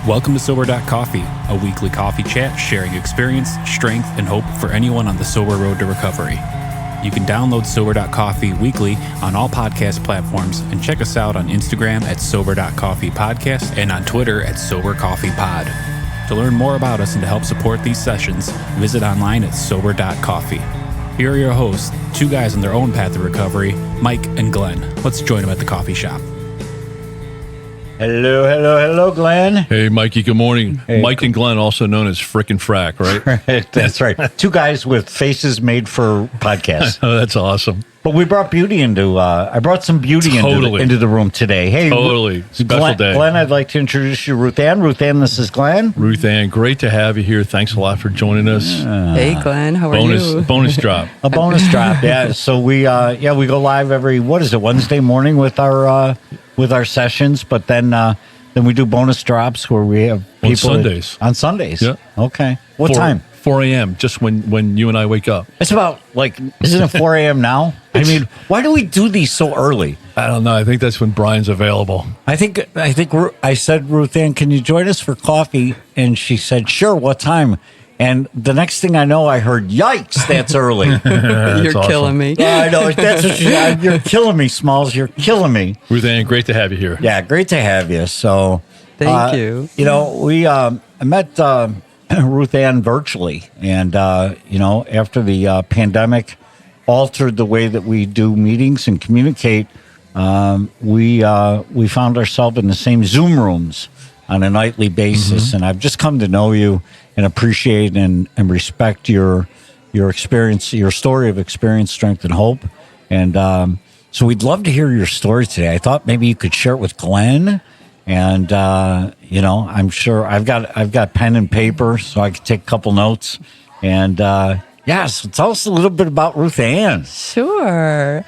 Welcome to Sober.Coffee, a weekly coffee chat sharing experience, strength, and hope for anyone on the sober road to recovery. You can download Sober.Coffee weekly on all podcast platforms and check us out on Instagram at Sober.Coffee Podcast and on Twitter at Sober.Coffee Pod. To learn more about us and to help support these sessions, visit online at Sober.Coffee. Here are your hosts, two guys on their own path to recovery, Mike and Glenn. Let's join them at the coffee shop. Hello, Glenn. Hey, Mikey, good morning. Hey. Mike and Glenn, also known as Frickin' Frack, right? That's right. Two guys with faces made for podcasts. Oh, that's awesome. But we brought beauty I brought some beauty into the room today. Hey, Totally. Special day. Glenn, I'd like to introduce you to RuthAnne. RuthAnne, this is Glenn. RuthAnne, great to have you here. Thanks a lot for joining us. Hey, Glenn, how are you? Bonus drop. A bonus drop, yeah. So we go live every, Wednesday morning with our sessions, but then we do bonus drops where we have people on Sundays. Yeah. Okay. What time? 4 a.m., just when you and I wake up. It's about, isn't it 4 a.m. now? I mean, why do we do these so early? I don't know. I think that's when Brian's available. I think I said, RuthAnne, can you join us for coffee? And she said, sure, what time? And the next thing I know, I heard, yikes, that's early. You're awesome. Killing me. Yeah, I know. That's what you're killing me, Smalls. You're killing me. RuthAnne, great to have you here. Yeah, great to have you. So, Thank you. I met RuthAnne virtually, and after the pandemic altered the way that we do meetings and communicate, we found ourselves in the same Zoom rooms on a nightly basis, and I've just come to know you and appreciate and respect your experience, your story of experience, strength, and hope. And so we'd love to hear your story today. I thought maybe you could share it with Glenn. And I'm sure I've got pen and paper, so I could take a couple notes. And so tell us a little bit about RuthAnne. Sure.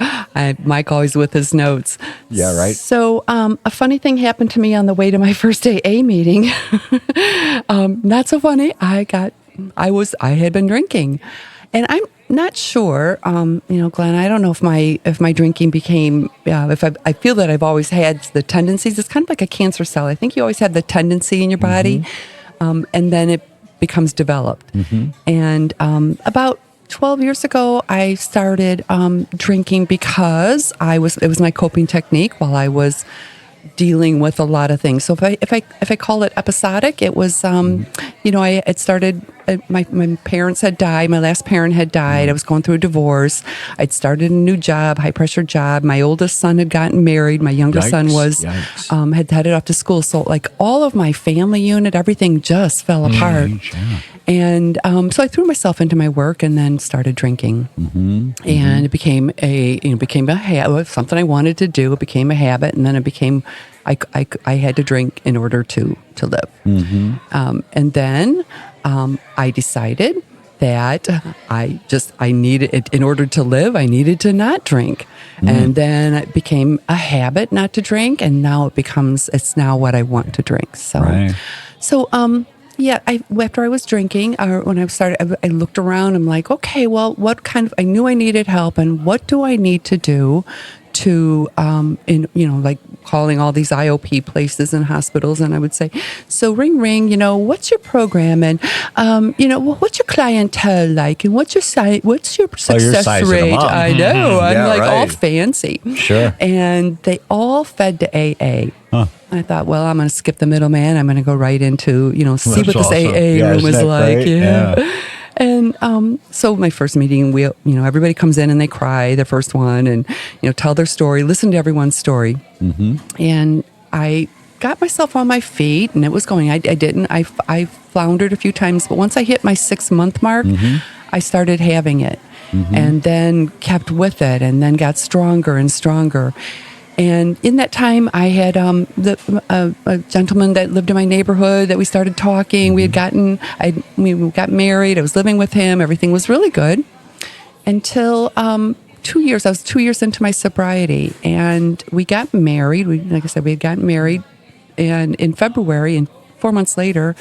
Mike always with his notes. Yeah, right. So a funny thing happened to me on the way to my first AA meeting. Not so funny. I had been drinking, and I'm not sure, Glenn, I don't know if my drinking became, if I feel that I've always had the tendencies. It's kind of like a cancer cell. I think you always have the tendency in your body, and then it becomes developed. And about 12 years ago, I started drinking because it was my coping technique while I was dealing with a lot of things. So if I call it episodic, it was it started. My parents had died. My last parent had died. I was going through a divorce. I'd started a new job, high pressure job. My oldest son had gotten married. My younger son had headed off to school. So all of my family unit, everything just fell apart. And so I threw myself into my work and then started drinking. And it became a habit, something I wanted to do. It became a habit, and then it became I had to drink in order to live. And then I decided that I needed it in order to live. I needed to not drink. And then it became a habit not to drink. And now it's now what I want to drink. So, after I was drinking, or when I started, I looked around. I'm like, okay, well, I knew I needed help, and what do I need to do to, calling all these IOP places and hospitals, and I would say, so ring, what's your program, and what's your clientele like, and what's your success rate? I know, I'm all fancy, sure, and they all fed to AA. I thought, well, I'm going to skip the middleman. I'm going to go right into, see what this AA room is like. Great? Yeah. And so my first meeting, everybody comes in and they cry, their first one, and, tell their story, listen to everyone's story. And I got myself on my feet, and it was going. I floundered a few times, but once I hit my 6-month mark, I started having it, and then kept with it, and then got stronger and stronger. And in that time, I had a gentleman that lived in my neighborhood that we started talking. We got married. I was living with him. Everything was really good until 2 years. I was 2 years into my sobriety, and we got married. Like I said, we had gotten married, and in February, and 4 months later,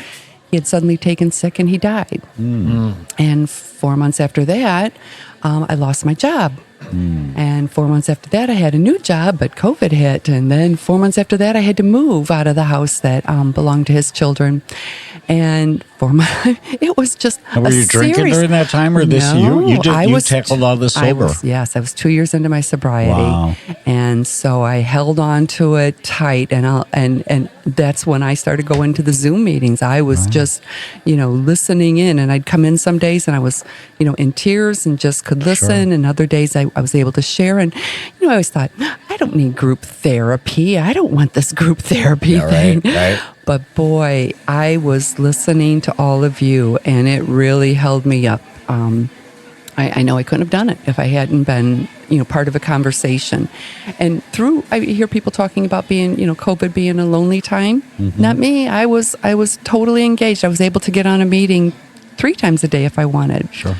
he had suddenly taken sick and he died. And 4 months after that, I lost my job. And 4 months after that, I had a new job, but COVID hit. And then 4 months after that, I had to move out of the house that belonged to his children. And it was just And were you drinking during that time, or this No, you tackled all this sober? I was 2 years into my sobriety, Wow. and so I held on to it tight. And that's when I started going to the Zoom meetings. I was just, listening in, and I'd come in some days, and I was, in tears and just could listen, and other days I was able to share. And I always thought, I don't need group therapy. I don't want this group therapy thing. Right. But boy, I was listening to all of you, and it really held me up. I know I couldn't have done it if I hadn't been, part of a conversation. And I hear people talking about being, COVID being a lonely time. Not me. I was totally engaged. I was able to get on a meeting 3 times a day if I wanted. Sure.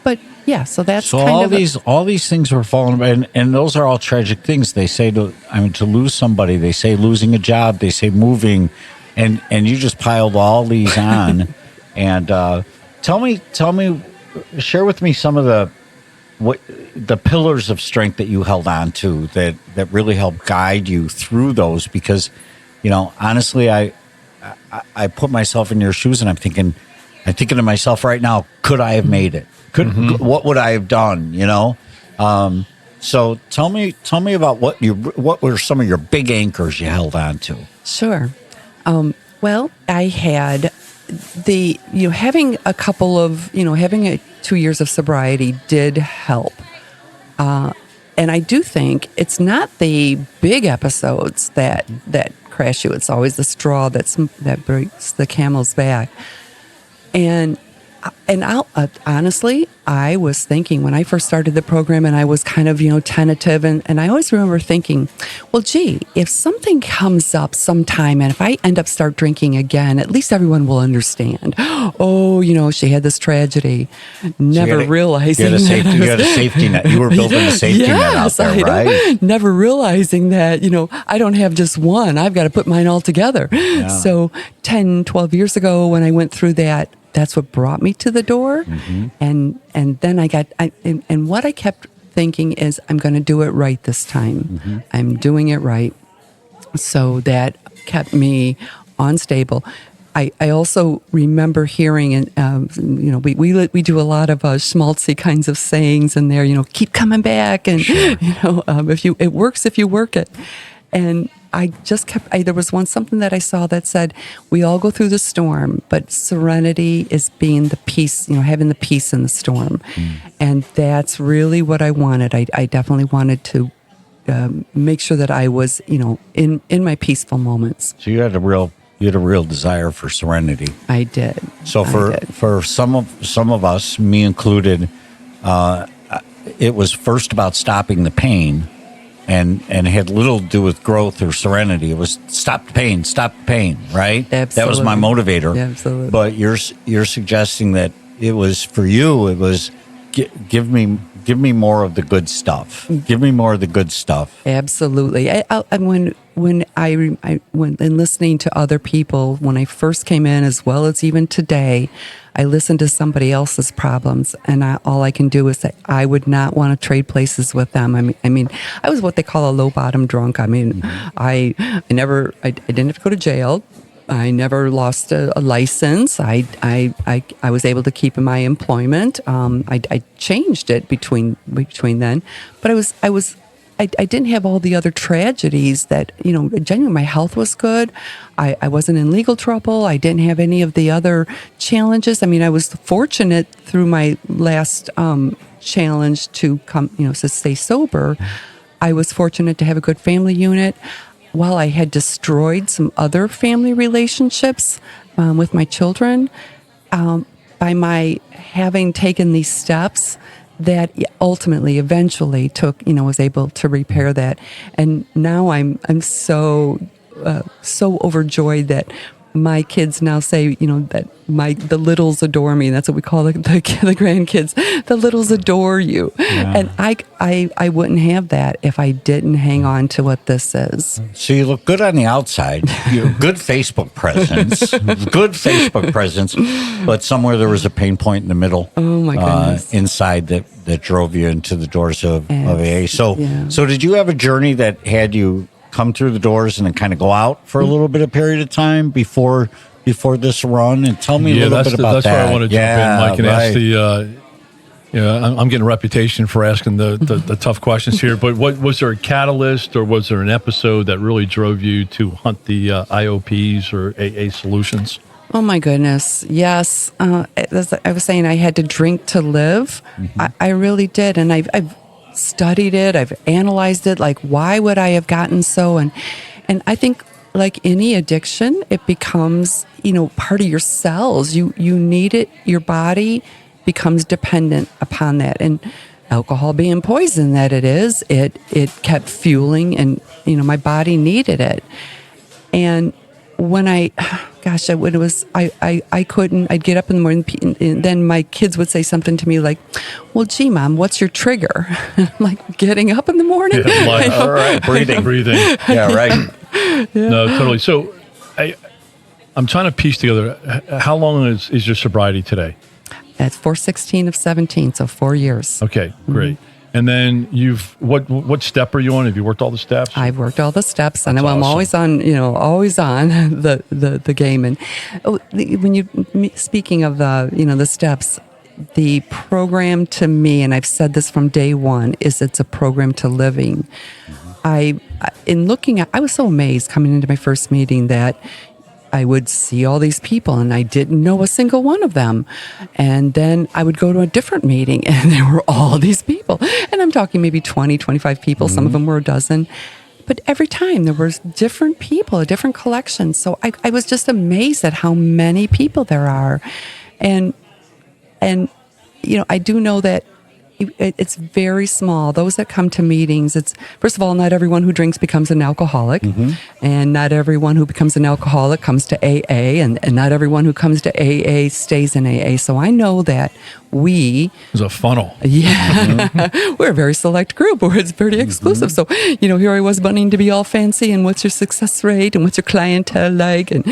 But yeah, so that's So kind all these things were falling, and those are all tragic things. They say to lose somebody, they say losing a job, they say moving, and you just piled all these on. And tell me, share with me some of the pillars of strength that you held on to that really helped guide you through those. Because, honestly, I put myself in your shoes, and I'm thinking to myself right now, could I have made it? What would I have done? So tell me about what were some of your big anchors you held on to? Sure. Well, I had having a couple of, having 2 years of sobriety did help. And I do think it's not the big episodes that crash you. It's always the straw that breaks the camel's back. And honestly, I was thinking when I first started the program, and I was kind of, tentative, and I always remember thinking, well, gee, if something comes up sometime, and if I end up start drinking again, at least everyone will understand. Oh, she had this tragedy. Never realizing you had a safety net. You were building a safety net out there, right? Never realizing that, I don't have just one. I've got to put mine all together. Yeah. So 10, 12 years ago, when I went through that, that's what brought me to the door. And then and what I kept thinking is, I'm going to do it right this time. I'm doing it right. So that kept me unstable. I also remember hearing, and we do a lot of schmaltzy kinds of sayings in there. Keep coming back, and sure. It works if you work it. And I just there was something that I saw that said, we all go through the storm, but serenity is being the peace, having the peace in the storm. And that's really what I wanted. I definitely wanted to make sure that I was, in my peaceful moments. So you had a real desire for serenity. I did. So for some of us, me included, it was first about stopping the pain. And it had little to do with growth or serenity. It was stop the pain, right? Absolutely. That was my motivator. Yeah, absolutely. But you're suggesting that it was for you. It was give me more of the good stuff. Give me more of the good stuff. Absolutely. When in listening to other people, when I first came in, as well as even today, I listened to somebody else's problems, and all I can do is say, I would not want to trade places with them. I mean, I was what they call a low bottom drunk. I mean, I didn't have to go to jail. I never lost a license. I was able to keep my employment. I changed it between then, but I didn't have all the other tragedies that, genuinely my health was good. I wasn't in legal trouble. I didn't have any of the other challenges. I mean, I was fortunate through my last challenge to come, to stay sober. I was fortunate to have a good family unit. While I had destroyed some other family relationships with my children, by my having taken these steps, that ultimately, eventually was able to repair that. And now I'm so overjoyed that my kids now say, that the littles adore me. That's what we call the grandkids. The littles adore you. Yeah. And I wouldn't have that if I didn't hang on to what this is. So you look good on the outside. You have good Facebook presence, but somewhere there was a pain point in the middle. Oh my goodness. Inside that drove you into the doors of AA. So did you have a journey that had you come through the doors and then kind of go out for a little bit of period of time before this run? And tell me a little bit about that. That's where I want to jump in, Mike, and ask I'm getting a reputation for asking the tough questions here, but was there a catalyst or was there an episode that really drove you to hunt the IOPs or AA solutions? Oh my goodness. Yes. As I was saying, I had to drink to live. Mm-hmm. I really did. And I've studied it. I've analyzed it. Like, why would I have gotten so? And I think, like any addiction, it becomes, part of your cells. You need it. Your body becomes dependent upon that. And alcohol being poison that it is, it kept fueling, and, my body needed it. And when I couldn't, I'd get up in the morning, and then my kids would say something to me like, well, gee, Mom, what's your trigger? I'm like, getting up in the morning? Yeah, like, all right, breathing. Yeah, right. Yeah. No, totally. So I'm trying to piece together, how long is your sobriety today? It's 4/16/17, so 4 years. Okay, great. Mm-hmm. And then what step are you on? Have you worked all the steps? I've worked all the steps, and That's I'm awesome. always on the game. And speaking of the steps, the program to me, and I've said this from day one, is it's a program to living. I was so amazed coming into my first meeting that I would see all these people and I didn't know a single one of them. And then I would go to a different meeting and there were all these people. And I'm talking maybe 20, 25 people. Mm-hmm. Some of them were a dozen. But every time there was different people, a different collection. So I was just amazed at how many people there are. And I do know that it's very small. Those that come to meetings, it's, first of all, not everyone who drinks becomes an alcoholic. Mm-hmm. And not everyone who becomes an alcoholic comes to AA. And not everyone who comes to AA stays in AA. So I know that there's a funnel. Yeah. Mm-hmm. We're a very select group where it's pretty exclusive. Mm-hmm. So, here I was wanting to be all fancy and what's your success rate and what's your clientele like? And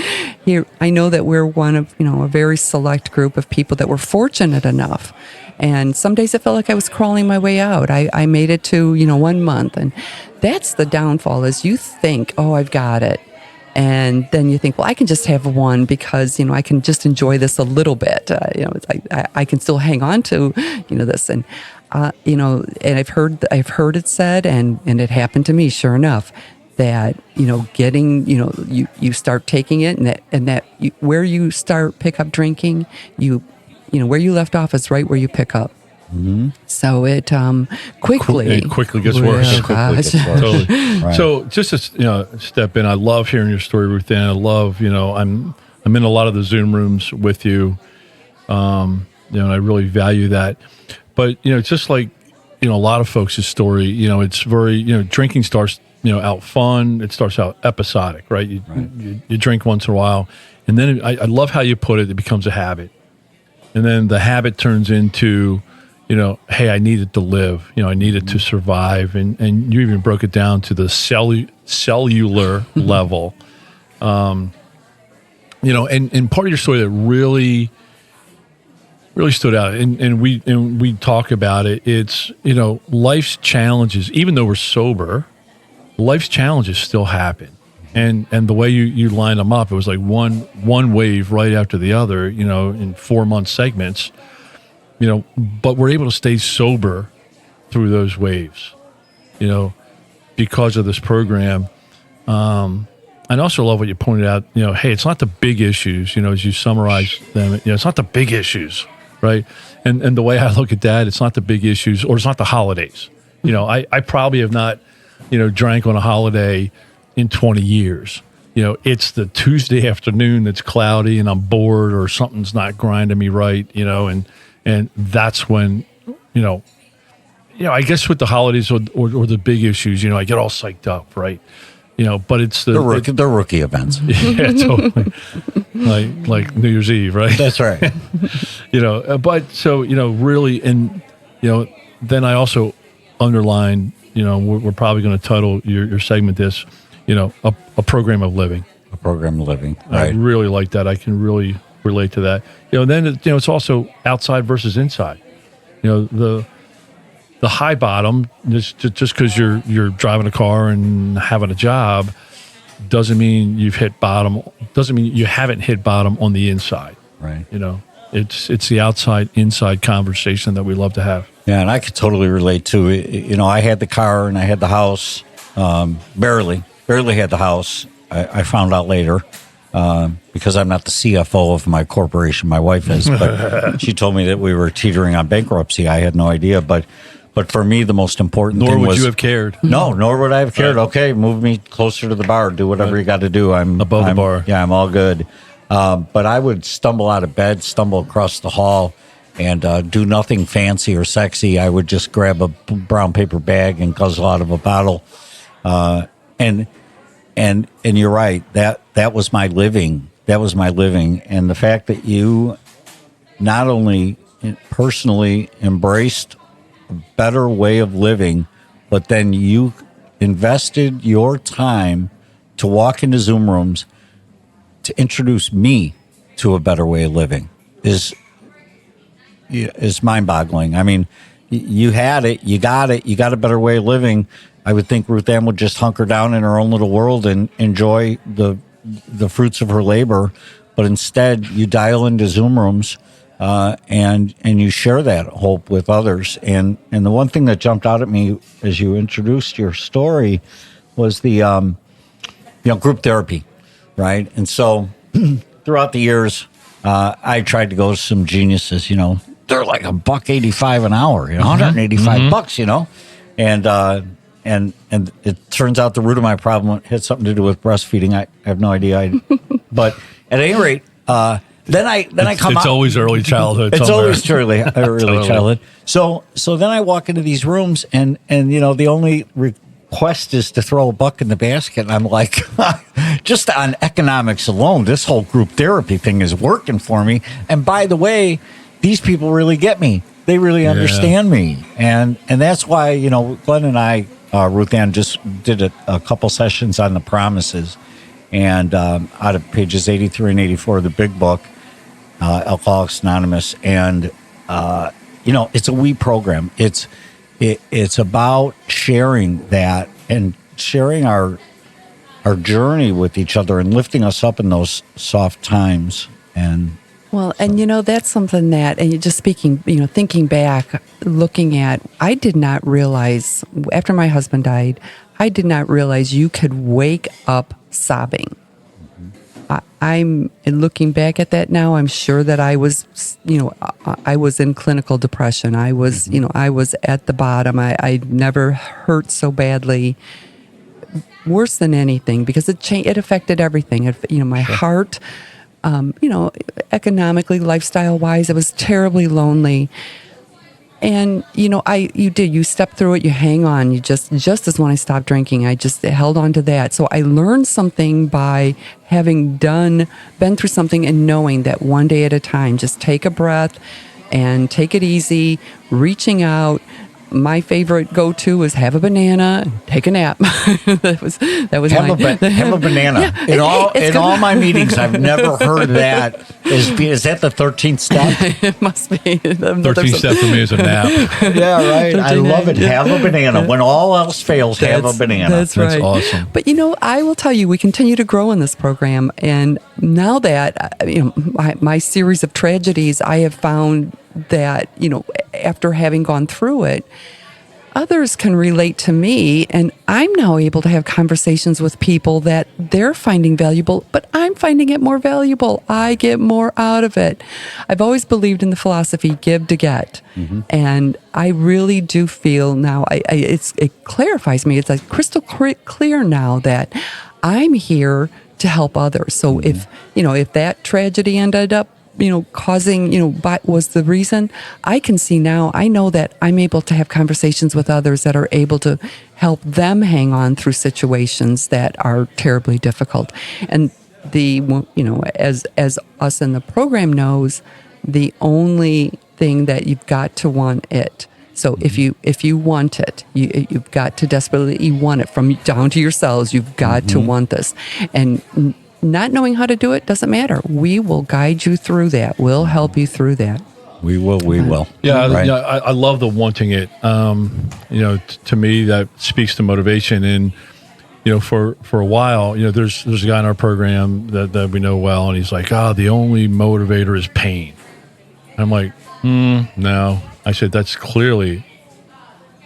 here I know that we're one of, a very select group of people that were fortunate enough. And some days I felt like I was crawling my way out. I made it to, 1 month. And that's the downfall, is you think, oh, I've got it. And then you think, well, I can just have one because, I can just enjoy this a little bit. I can still hang on to, this. And, and I've heard it said, and it happened to me, sure enough, that, getting, you start taking it and that where you pick up drinking, where you left off is right where you pick up. Mm-hmm. So it quickly gets worse. Totally. Right. So just to step in, I love hearing your story, RuthAnne. I love I'm in a lot of the Zoom rooms with you, and I really value that. But just like a lot of folks' story, it's very drinking starts out fun. It starts out episodic, right? You drink once in a while, and then I love how you put it. It becomes a habit. And then the habit turns into, hey, I needed to live. I needed to survive. And you even broke it down to the cellular level. And part of your story that really, really stood out, and we talk about it, it's, life's challenges, even though we're sober, life's challenges still happen. And the way you line them up, it was like one wave right after the other, in 4-month segments, but we're able to stay sober through those waves, because of this program. I also love what you pointed out, hey, it's not the big issues, as you summarize them, it's not the big issues, right? And the way I look at that, it's not the big issues, or it's not the holidays. I probably have not, drank on a holiday in 20 years. It's the Tuesday afternoon that's cloudy and I'm bored or something's not grinding me right, and that's when, I guess with the holidays or the big issues, I get all psyched up, right? but it's the rookie events. Yeah, totally. like New Year's Eve, right? That's right. But so, really, and, then I also underline, we're probably going to title your segment this, a program of living. A program of living. Right. I really like that. I can really relate to that. Then, it's also outside versus inside. The high bottom, just because you're driving a car and having a job, doesn't mean you've hit bottom. Doesn't mean you haven't hit bottom on the inside. Right. It's the outside inside conversation that we love to have. Yeah, and I could totally relate to it. I had the car and I had the house. Barely had the house. I found out later because I'm not the CFO of my corporation. My wife is, but she told me that we were teetering on bankruptcy. I had no idea, but for me, the most important thing was... Nor would you have cared. No, nor would I have cared. Right. Okay, move me closer to the bar. Do whatever you got to do. I'm above the bar. Yeah, I'm all good. But I would stumble out of bed, stumble across the hall, and do nothing fancy or sexy. I would just grab a brown paper bag and guzzle out of a bottle. And you're right. That was my living. That was my living. And the fact that you not only personally embraced a better way of living, but then you invested your time to walk into Zoom rooms to introduce me to a better way of living is mind-boggling. I mean, you had it, you got a better way of living. I would think Ruth Ann would just hunker down in her own little world and enjoy the fruits of her labor, but instead you dial into Zoom rooms and you share that hope with others. And the one thing that jumped out at me as you introduced your story was the group therapy, right? And so throughout the years, I tried to go to some geniuses. They're like $185 an hour, $185, and it turns out the root of my problem had something to do with breastfeeding. I have no idea. But at any rate, then I come out. It's always early childhood. It's somewhere. always early Totally. childhood. So then I walk into these rooms and the only request is to throw a buck in the basket. And I'm like, just on economics alone, this whole group therapy thing is working for me. And by the way, these people really get me. They really understand me. And that's why, Glenn and I, Ruth Ann, just did a couple sessions on the promises. And out of pages 83 and 84 of the big book, Alcoholics Anonymous. And, it's a we program. It's about sharing that and sharing our journey with each other and lifting us up in those soft times. And that's something that, and you're just speaking, thinking back, looking at, I did not realize, after my husband died, I did not realize you could wake up sobbing. I'm looking back at that now. I'm sure that I was, I was in clinical depression. I was, I was at the bottom. I never hurt so badly, worse than anything, because it affected everything. My heart, economically, lifestyle wise, I was terribly lonely. And, you step through it, you hang on. You just as when I stopped drinking, I just held on to that. So I learned something by having been through something and knowing that one day at a time, just take a breath and take it easy, reaching out. My favorite go-to is have a banana, take a nap. that was have a banana. Yeah, in all my meetings, I've never heard that. Is that the 13th step? It must be. 13th step for me is a nap. Yeah, right. I love it. Have a banana. When all else fails, have a banana. That's right. That's awesome. But I will tell you, we continue to grow in this program, and now that my series of tragedies, I have found that, after having gone through it, others can relate to me, and I'm now able to have conversations with people that they're finding valuable, but I'm finding it more valuable. I get more out of it. I've always believed in the philosophy, give to get. Mm-hmm. And I really do feel now, it clarifies me. It's like crystal clear now that I'm here to help others. So if that tragedy ended up causing, was the reason. I can see now, I know that I'm able to have conversations with others that are able to help them hang on through situations that are terribly difficult. And as us in the program knows, the only thing that you've got to want it. So if you want it, you've got to desperately want it from down to your cells. You've got to want this. And not knowing how to do it doesn't matter. We will guide you through that. We'll help you through that. We will. Yeah, Right. I love the wanting it. To me, that speaks to motivation. And, for a while, there's a guy in our program that we know well, and he's like, the only motivator is pain. And I'm like, no. I said, that's clearly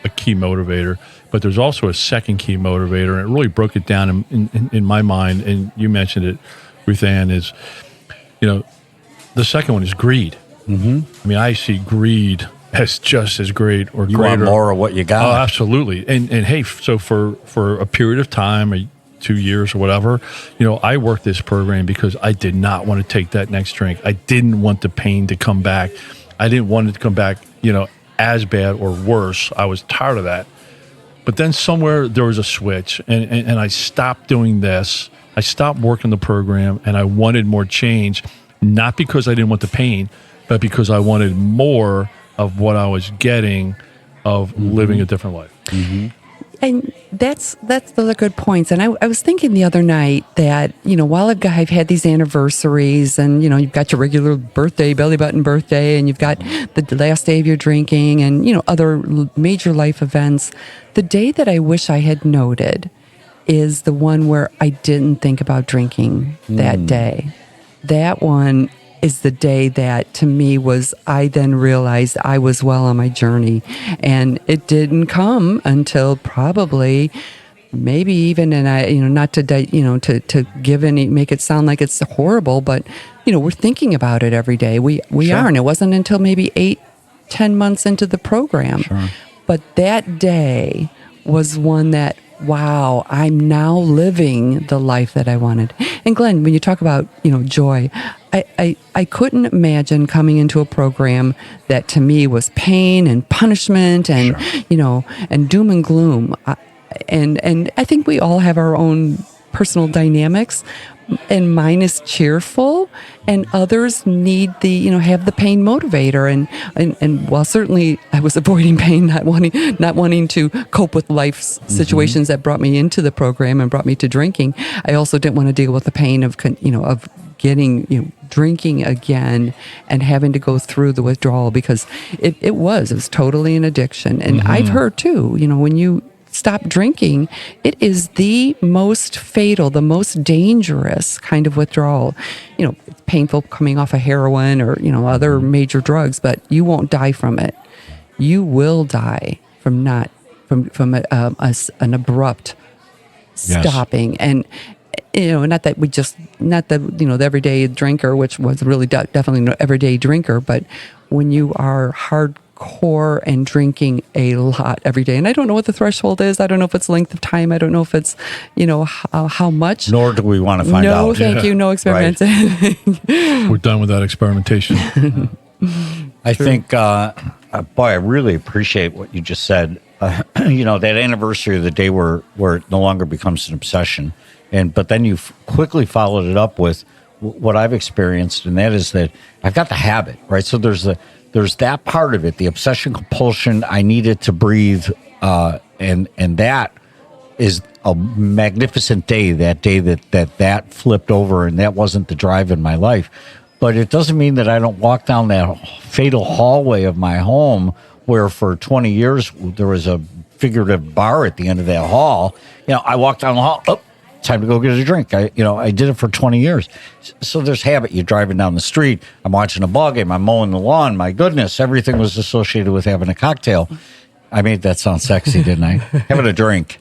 a key motivator. But there's also a second key motivator, and it really broke it down in my mind. And you mentioned it, RuthAnne, is, the second one is greed. Mm-hmm. I mean, I see greed as just as great or You greater. want more of what you got. Oh, absolutely. And hey, so for a period of time, 2 years or whatever, I worked this program because I did not want to take that next drink. I didn't want the pain to come back. I didn't want it to come back, as bad or worse. I was tired of that. But then somewhere there was a switch, and I stopped doing this. I stopped working the program, and I wanted more change, not because I didn't want the pain, but because I wanted more of what I was getting of living a different life. Mm-hmm. And those are good points. And I was thinking the other night that, while I've had these anniversaries and, you've got your regular birthday, belly button birthday, and you've got the last day of your drinking and, other major life events, the day that I wish I had noted is the one where I didn't think about drinking that day. That one is the day that to me I then realized I was well on my journey, and it didn't come until probably maybe even, and I, not to, to give any, make it sound like it's horrible, but, we're thinking about it every day. We Sure. are, and it wasn't until maybe 8-10 months into the program. Sure. But that day was one that, wow, I'm now living the life that I wanted. And Glenn, when you talk about, joy, I couldn't imagine coming into a program that to me was pain and punishment and, and doom and gloom. And I think we all have our own personal dynamics, and mine is cheerful, and others need the, have the pain motivator. And while certainly I was avoiding pain, not wanting to cope with life's situations that brought me into the program and brought me to drinking, I also didn't want to deal with the pain of, of getting, drinking again and having to go through the withdrawal, because it was totally an addiction. And I've heard too, when you stop drinking, it is the most fatal, the most dangerous kind of withdrawal. It's painful coming off of heroin or, other major drugs, but you won't die from it. You will die from an abrupt stopping. And, not that the everyday drinker, which was really definitely no everyday drinker, but when you are hardcore and drinking a lot every day. And I don't know what the threshold is. I don't know if it's length of time. I don't know if it's, how much. Nor do we want to find out. No, thank you. No experiments. Right. We're done with that experimentation. I think, boy, I really appreciate what you just said. That anniversary of the day where it no longer becomes an obsession. But then you quickly followed it up with what I've experienced, and that is that I've got the habit, right? So there's that part of it, the obsession compulsion. I needed to breathe, and that is a magnificent day. That day that flipped over, and that wasn't the drive in my life. But it doesn't mean that I don't walk down that fatal hallway of my home where for 20 years there was a figurative bar at the end of that hall. I walked down the hall. Oh, time to go get a drink. I did it for 20 years. So there's habit. You're driving down the street. I'm watching a ball game. I'm mowing the lawn. My goodness, everything was associated with having a cocktail. I made that sound sexy, didn't I? Having a drink.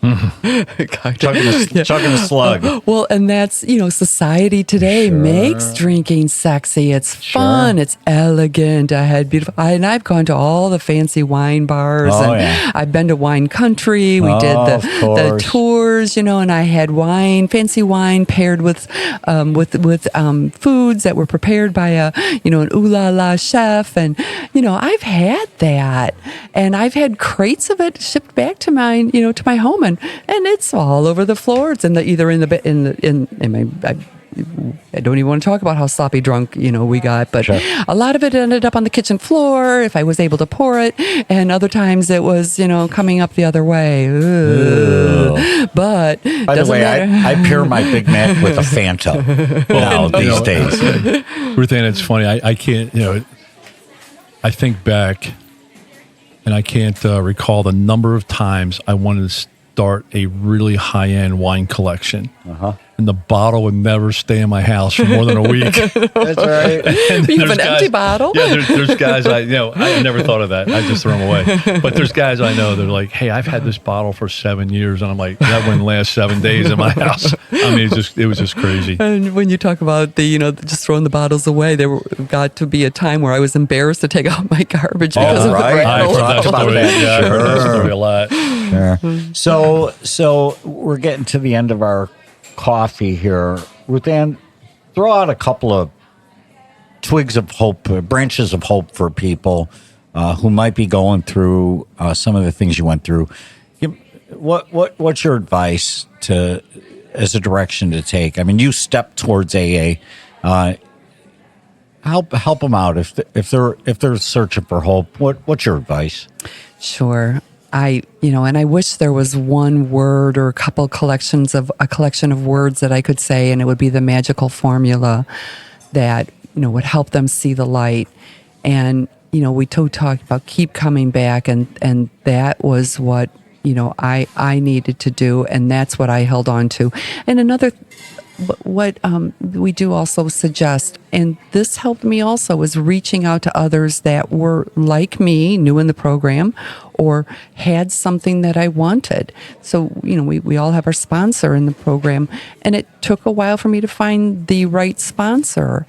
Chugging a slug. Well, and that's, society today makes drinking sexy. It's fun. It's elegant. I had beautiful, and I've gone to all the fancy wine bars, and I've been to wine country. We did the tours, and I had fancy wine paired with foods that were prepared by an ooh la la chef. And, I've had that, and I've had crates of it shipped back to to my home, and it's all over the floor. It's I don't even want to talk about how sloppy drunk, we got, but a lot of it ended up on the kitchen floor if I was able to pour it, and other times it was, coming up the other way. But by the way, I pair my Big Mac with a Fanta now these days. Ruth Ann, it's funny. I can't, I think back, and I can't recall the number of times I wanted to start a really high-end wine collection. And the bottle would never stay in my house for more than a week. That's right. You have an empty bottle? Yeah, there's guys I never thought of that. I just throw them away. But there's guys I know, they're like, hey, I've had this bottle for 7 years. And I'm like, that wouldn't last 7 days in my house. I mean, it was just crazy. And when you talk about just throwing the bottles away, got to be a time where I was embarrassed to take out my garbage because of the I've heard that story a lot. Sure. So we're getting to the end of our coffee here. Ruth Ann, throw out a couple of twigs of hope, branches of hope for people who might be going through some of the things you went through. What's your advice as a direction to take? I mean, you stepped towards AA. Help them out if they're searching for hope. What's your advice? Sure. And I wish there was one word or a collection of words that I could say, and it would be the magical formula that, would help them see the light. And, we talked about keep coming back, and that was what, I needed to do, and that's what I held on to. And another what we do also suggest, and this helped me also, was reaching out to others that were like me, new in the program, or had something that I wanted. So, we all have our sponsor in the program, and it took a while for me to find the right sponsor.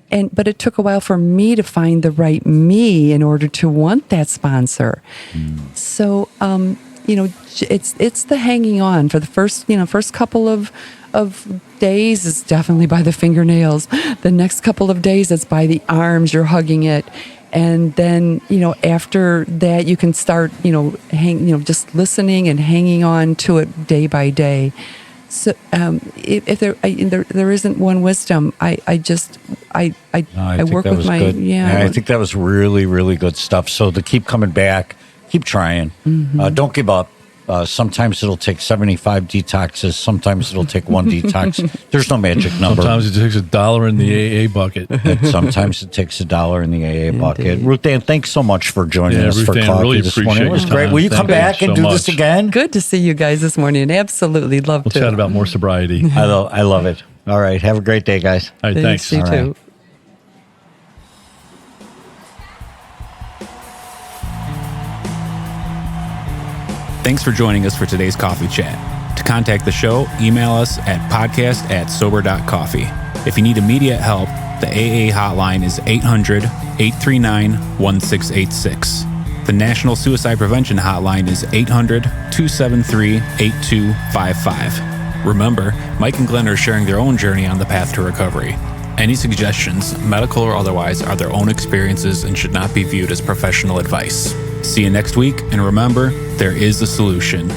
But it took a while for me to find the right me in order to want that sponsor. So, it's the hanging on for the first couple of days is definitely by the fingernails. The next couple of days, it's by the arms. You're hugging it. And then, after that, you can start, just listening and hanging on to it day by day. So, if there isn't one wisdom, I work with my, good. I think that was really, really good stuff. So to keep coming back, keep trying. Don't give up. Sometimes it'll take 75 detoxes. Sometimes it'll take one detox. There's no magic number. Sometimes it takes $1 in the AA bucket. And sometimes it takes $1 in the AA bucket. Ruth Ann, thanks so much for joining us for coffee really this morning. It was great. Will you come back and do this again? Good to see you guys this morning. Absolutely. Love to. We'll chat about more sobriety. I love it. All right. Have a great day, guys. All right. Thanks. You too. Thanks for joining us for today's coffee chat. To contact the show, email us at podcast@Sober.Coffee. If you need immediate help, the AA hotline is 800-839-1686. The National Suicide Prevention Hotline is 800-273-8255. Remember, Mike and Glenn are sharing their own journey on the path to recovery. Any suggestions, medical or otherwise, are their own experiences and should not be viewed as professional advice. See you next week, and remember, there is a solution.